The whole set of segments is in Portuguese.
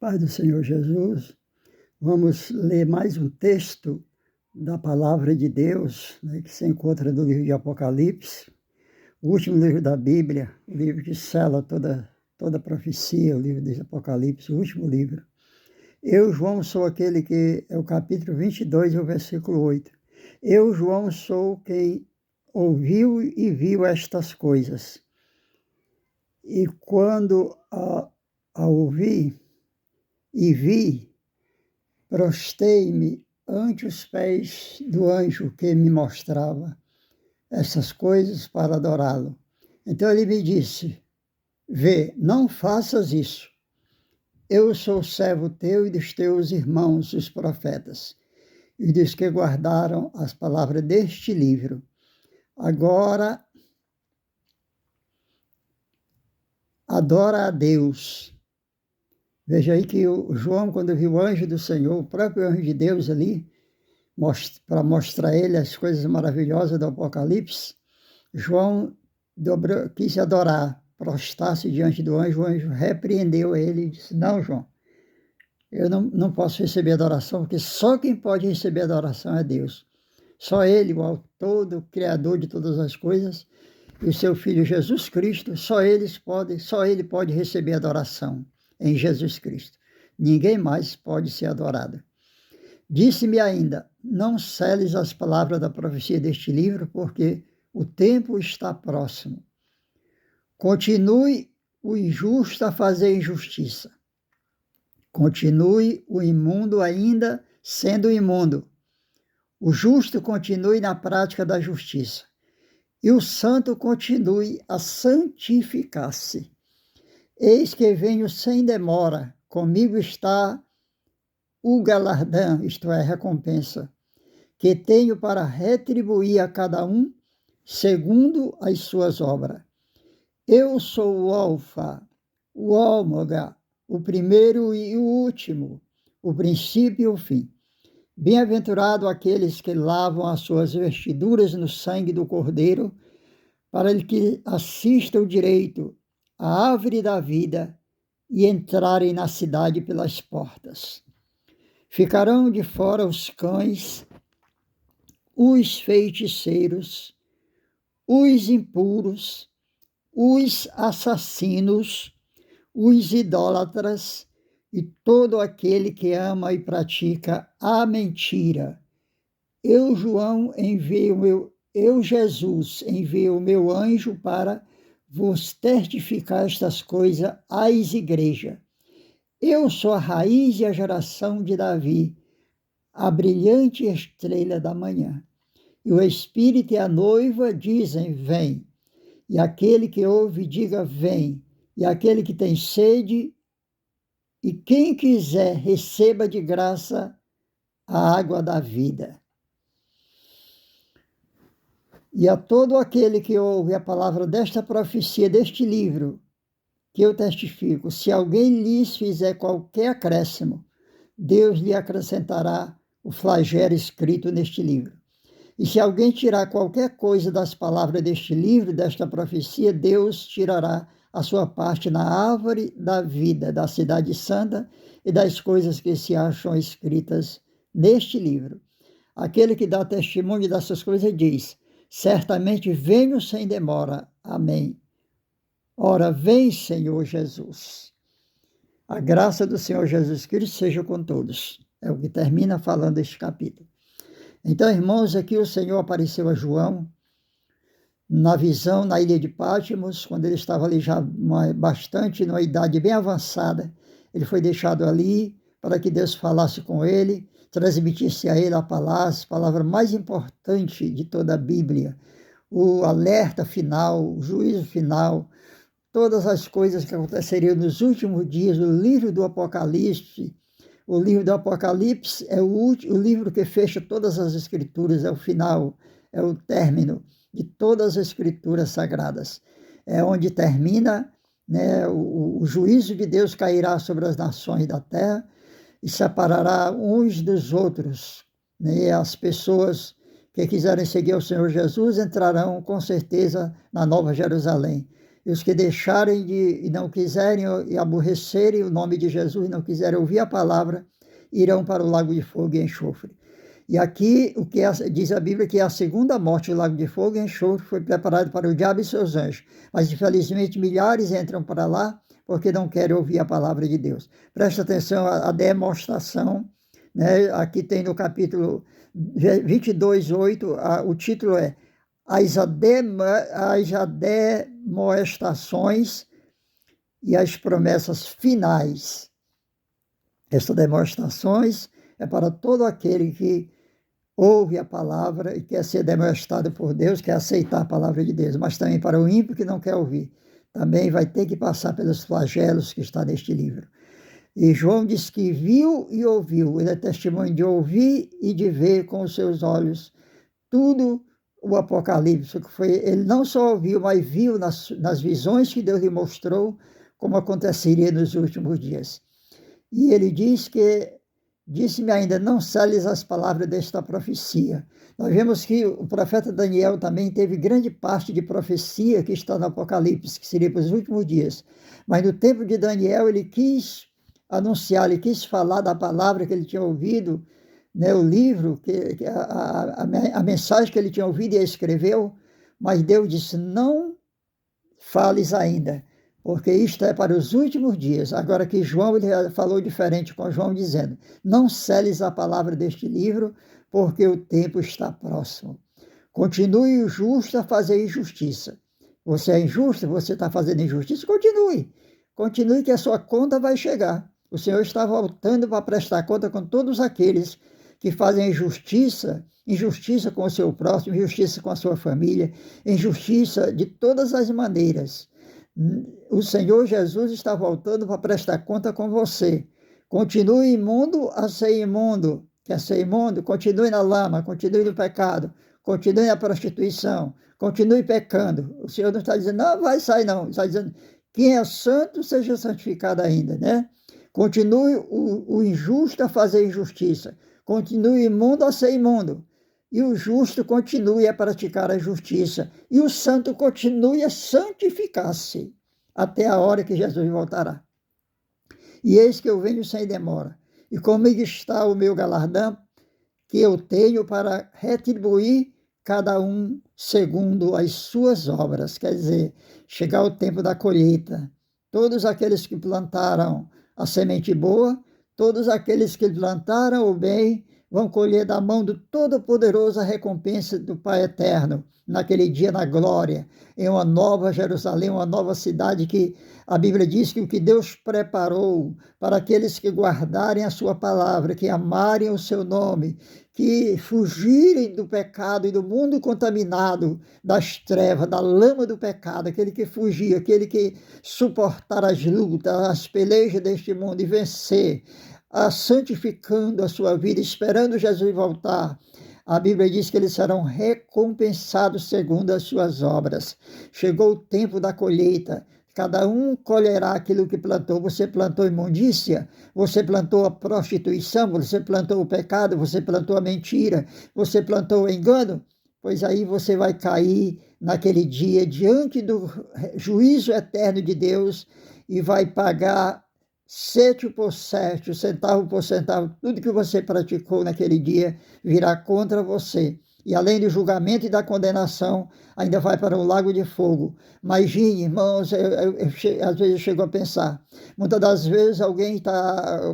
Paz do Senhor Jesus, vamos ler mais um texto da Palavra de Deus, que se encontra no livro de Apocalipse, o último livro da Bíblia, o livro que sela toda a profecia, o livro de Apocalipse, o último livro. Eu, João, sou aquele que é o capítulo 22, o versículo 8. Eu, João, sou quem ouviu e viu estas coisas. E quando a ouvi e vi, prostei-me ante os pés do anjo que me mostrava essas coisas para adorá-lo. Então ele me disse: vê, não faças isso. Eu sou servo teu e dos teus irmãos, os profetas, e dos que guardaram as palavras deste livro. Agora, adora a Deus. Veja aí que o João, quando viu o anjo do Senhor, o próprio anjo de Deus ali, para mostrar a ele as coisas maravilhosas do Apocalipse, João quis adorar, prostrar-se diante do anjo. O anjo repreendeu ele e disse: não, João, eu não posso receber adoração, porque só quem pode receber adoração é Deus. Só Ele, o autor, o criador de todas as coisas, e o seu Filho Jesus Cristo, só Ele pode receber adoração em Jesus Cristo. Ninguém mais pode ser adorado. Disse-me ainda: não seles as palavras da profecia deste livro, porque o tempo está próximo. Continue o injusto a fazer injustiça. Continue o imundo ainda sendo imundo. O justo continue na prática da justiça. E o santo continue a santificar-se. Eis que venho sem demora. Comigo está o galardão, isto é, a recompensa, que tenho para retribuir a cada um segundo as suas obras. Eu sou o Alfa, o Ômega, o primeiro e o último, o princípio e o fim. Bem-aventurado aqueles que lavam as suas vestiduras no sangue do Cordeiro, para que assistam direito à árvore da vida e entrarem na cidade pelas portas. Ficarão de fora os cães, os feiticeiros, os impuros, os assassinos, os idólatras e todo aquele que ama e pratica a mentira. Eu, João, Jesus, envio o meu anjo para vos testificar estas coisas às igrejas. Eu sou a raiz e a geração de Davi, a brilhante estrela da manhã. E o Espírito e a noiva dizem: vem. E aquele que ouve, diga: vem. E aquele que tem sede, e quem quiser, receba de graça a água da vida. E a todo aquele que ouve a palavra desta profecia, deste livro, que eu testifico, se alguém lhes fizer qualquer acréscimo, Deus lhe acrescentará o flagelo escrito neste livro. E se alguém tirar qualquer coisa das palavras deste livro, desta profecia, Deus tirará a sua parte na árvore da vida, da cidade santa e das coisas que se acham escritas neste livro. Aquele que dá testemunho dessas coisas diz: certamente venho sem demora. Amém. Ora, vem, Senhor Jesus. A graça do Senhor Jesus Cristo seja com todos. É o que termina falando este capítulo. Então, irmãos, aqui o Senhor apareceu a João na visão na ilha de Patmos, quando ele estava ali já bastante, numa idade bem avançada. Ele foi deixado ali para que Deus falasse com ele, transmitisse a ele a palavra mais importante de toda a Bíblia, o alerta final, o juízo final, todas as coisas que aconteceriam nos últimos dias, o livro do Apocalipse. O livro do Apocalipse é o livro que fecha todas as escrituras, é o final, é o término de todas as escrituras sagradas. É onde termina, o juízo de Deus cairá sobre as nações da terra e separará uns dos outros. As pessoas que quiserem seguir o Senhor Jesus entrarão com certeza na Nova Jerusalém. E os que deixarem e não quiserem e aborrecerem o nome de Jesus, não quiserem ouvir a palavra, irão para o lago de fogo e enxofre. E aqui o que diz a Bíblia que a segunda morte, o lago de fogo e enxofre, foi preparado para o diabo e seus anjos. Mas infelizmente milhares entram para lá porque não querem ouvir a palavra de Deus. Presta atenção à demonstração, né? Aqui tem no capítulo 22:8, o título é as demonstrações e as promessas finais. Essas demonstrações é para todo aquele que ouve a palavra e quer ser demonstrado por Deus, quer aceitar a palavra de Deus, mas também para o ímpio que não quer ouvir. Também vai ter que passar pelos flagelos que está neste livro. E João diz que viu e ouviu, ele é testemunho de ouvir e de ver com os seus olhos tudo o Apocalipse, que foi, ele não só ouviu, mas viu nas visões que Deus lhe mostrou como aconteceria nos últimos dias. E ele diz que, disse-me ainda, não seles as palavras desta profecia. Nós vemos que o profeta Daniel também teve grande parte de profecia que está no Apocalipse, que seria para os últimos dias. Mas no tempo de Daniel, ele quis anunciar, ele quis falar da palavra que ele tinha ouvido, né, o livro, a mensagem que ele tinha ouvido e escreveu, mas Deus disse, não fales ainda, porque isto é para os últimos dias. Agora que João ele falou diferente com João, dizendo, não seles a palavra deste livro, porque o tempo está próximo. Continue o justo a fazer injustiça. Você é injusto, você está fazendo injustiça, continue. Continue que a sua conta vai chegar. O Senhor está voltando para prestar conta com todos aqueles que fazem injustiça com o seu próximo, injustiça com a sua família, injustiça de todas as maneiras. O Senhor Jesus está voltando para prestar conta com você. Continue imundo a ser imundo. Quer ser imundo? Continue na lama, continue no pecado, continue na prostituição, continue pecando. O Senhor não está dizendo, não, vai sair não. Está dizendo, quem é santo seja santificado ainda, né? Continue o injusto a fazer injustiça. Continue imundo a ser imundo. E o justo continue a praticar a justiça. E o santo continue a santificar-se até a hora que Jesus voltará. E eis que eu venho sem demora. E comigo está o meu galardão, que eu tenho para retribuir cada um segundo as suas obras. Quer dizer, chegar o tempo da colheita. Todos aqueles que plantaram a semente boa, todos aqueles que plantaram o bem, vão colher da mão do Todo-Poderoso a recompensa do Pai Eterno, naquele dia na glória, em uma nova Jerusalém, uma nova cidade que a Bíblia diz que o que Deus preparou para aqueles que guardarem a sua palavra, que amarem o seu nome, que fugirem do pecado e do mundo contaminado, das trevas, da lama do pecado, aquele que fugir, aquele que suportar as lutas, as pelejas deste mundo e vencer, santificando a sua vida, esperando Jesus voltar. A Bíblia diz que eles serão recompensados segundo as suas obras. Chegou o tempo da colheita. Cada um colherá aquilo que plantou. Você plantou imundícia, você plantou a prostituição, você plantou o pecado, você plantou a mentira, você plantou o engano. Pois aí você vai cair naquele dia diante do juízo eterno de Deus e vai pagar sétimo por sétimo, centavo por centavo, tudo que você praticou naquele dia virá contra você. E além do julgamento e da condenação, ainda vai para um lago de fogo. Imagine, irmãos, às vezes eu chego a pensar, muitas das vezes alguém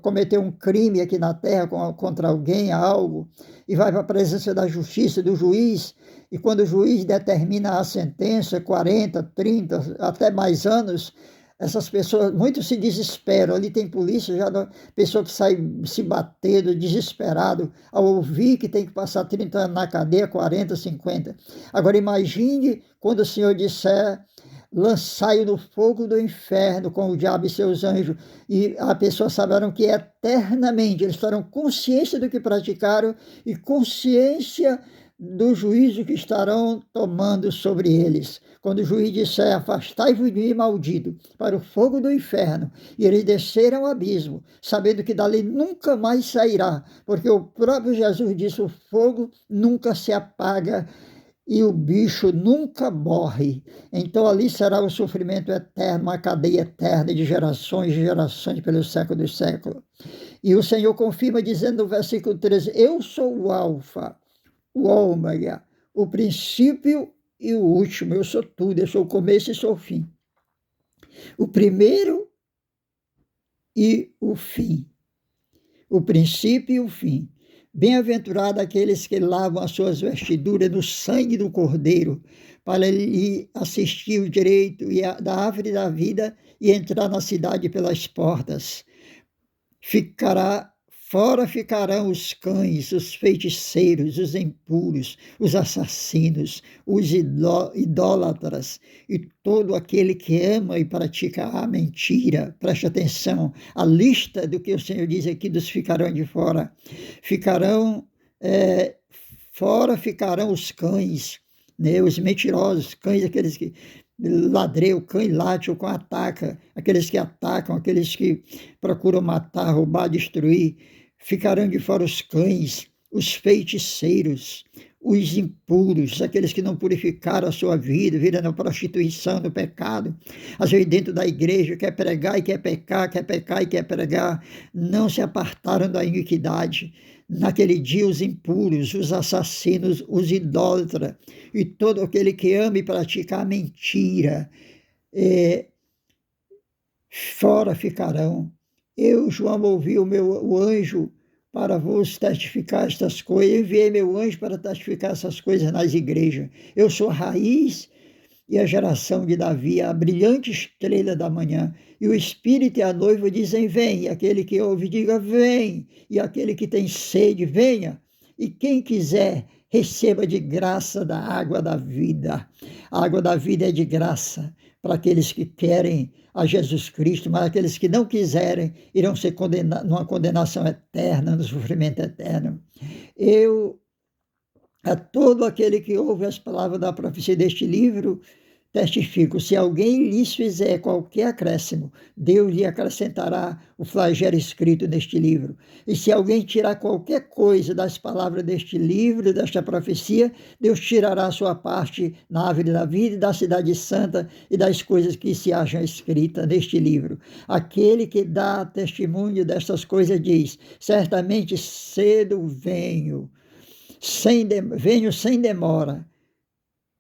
cometeu um crime aqui na terra contra alguém, algo, e vai para a presença da justiça, do juiz, e quando o juiz determina a sentença, 40, 30, até mais anos, essas pessoas, muitos se desesperam, ali tem polícia, já pessoa que sai se batendo, desesperado, ao ouvir que tem que passar 30 anos na cadeia, 40, 50. Agora imagine quando o Senhor disser, lançai-o no fogo do inferno com o diabo e seus anjos, e a pessoa saberão que eternamente eles terão consciência do que praticaram e consciência do juízo que estarão tomando sobre eles. Quando o juiz disser, afastai-vos de mim, maldito, para o fogo do inferno, e eles desceram ao abismo, sabendo que dali nunca mais sairá, porque o próprio Jesus disse, o fogo nunca se apaga, e o bicho nunca morre. Então ali será o sofrimento eterno, uma cadeia eterna de gerações e gerações pelos séculos dos séculos. E o Senhor confirma dizendo no versículo 13, eu sou o alfa, o ômega, o princípio e o último, eu sou tudo, eu sou o começo e sou o fim. O primeiro e o fim. O princípio e o fim. Bem-aventurado aqueles que lavam as suas vestiduras no sangue do Cordeiro, para lhe assistir o direito da árvore da vida e entrar na cidade pelas portas. Fora ficarão os cães, os feiticeiros, os impuros, os assassinos, os idólatras e todo aquele que ama e pratica a mentira. Preste atenção, a lista do que o Senhor diz aqui dos ficarão de fora. Fora ficarão os cães, né, os mentirosos, cães, aqueles que ladreu, cão e late, ou com ataca, aqueles que atacam, aqueles que procuram matar, roubar, destruir. Ficarão de fora os cães, os feiticeiros, os impuros, aqueles que não purificaram a sua vida, viram na prostituição, no pecado. Às vezes dentro da igreja quer pregar e quer pecar e quer pregar, não se apartaram da iniquidade. Naquele dia os impuros, os assassinos, os idólatras e todo aquele que ama e pratica a mentira, fora ficarão. Eu, João, ouvi o anjo para vos testificar estas coisas. Eu enviei meu anjo para testificar essas coisas nas igrejas. Eu sou a raiz e a geração de Davi, a brilhante estrela da manhã. E o Espírito e a noiva dizem, vem. E aquele que ouve, diga, vem. E aquele que tem sede, venha. E quem quiser, receba de graça da água da vida. A água da vida é de graça para aqueles que querem a Jesus Cristo, mas aqueles que não quiserem irão ser condenados numa condenação eterna, no sofrimento eterno. A todo aquele que ouve as palavras da profecia deste livro, testifico, se alguém lhes fizer qualquer acréscimo, Deus lhe acrescentará o flagelo escrito neste livro. E se alguém tirar qualquer coisa das palavras deste livro, desta profecia, Deus tirará a sua parte na árvore da vida e da cidade santa e das coisas que se acham escritas neste livro. Aquele que dá testemunho destas coisas diz, certamente cedo venho sem demora.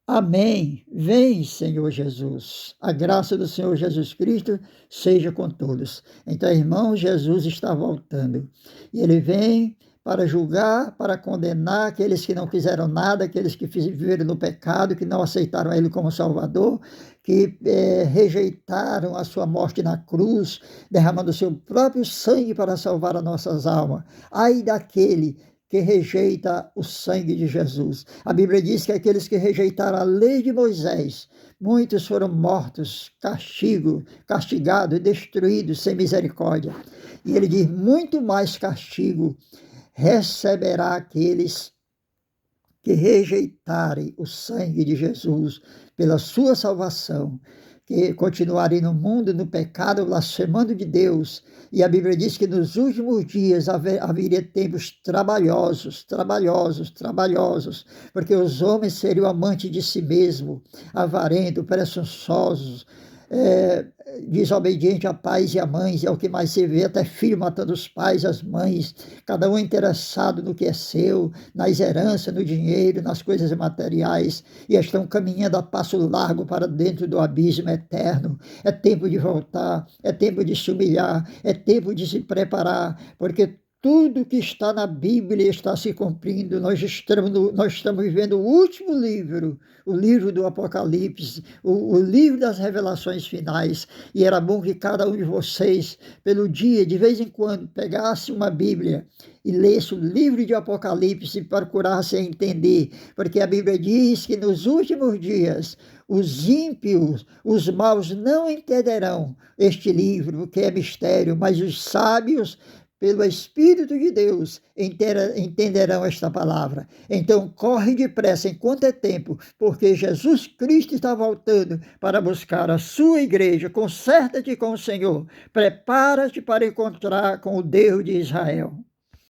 Amém. Vem, Senhor Jesus. A graça do Senhor Jesus Cristo seja com todos. Então, irmãos, Jesus está voltando. E ele vem para julgar, para condenar aqueles que não quiseram nada, aqueles que viveram no pecado, que não aceitaram ele como Salvador, que rejeitaram a sua morte na cruz, derramando o seu próprio sangue para salvar as nossas almas. Ai daquele que rejeita o sangue de Jesus. A Bíblia diz que aqueles que rejeitaram a lei de Moisés, muitos foram mortos, castigados, destruídos sem misericórdia. E ele diz, muito mais castigo receberá aqueles que rejeitarem o sangue de Jesus pela sua salvação, que continuarem no mundo, no pecado, blasfemando de Deus. E a Bíblia diz que nos últimos dias haveria tempos trabalhosos, porque os homens seriam amantes de si mesmo, avarentos, presunçosos, desobediente a pais e a mães, é o que mais se vê, até filho matando os pais, as mães, cada um interessado no que é seu, nas heranças, no dinheiro, nas coisas materiais, e estão caminhando a passo largo para dentro do abismo eterno. É tempo de voltar, é tempo de se humilhar, é tempo de se preparar, porque tudo que está na Bíblia está se cumprindo. Nós estamos vivendo o último livro, o livro do Apocalipse, o livro das revelações finais. E era bom que cada um de vocês, pelo dia, de vez em quando, pegasse uma Bíblia e lesse o livro de Apocalipse e procurasse entender. Porque a Bíblia diz que nos últimos dias os ímpios, os maus, não entenderão este livro, que é mistério, mas os sábios, pelo Espírito de Deus, entenderão esta palavra. Então, corre depressa enquanto é tempo, porque Jesus Cristo está voltando para buscar a sua igreja. Conserta-te com o Senhor. Prepara-te para encontrar com o Deus de Israel.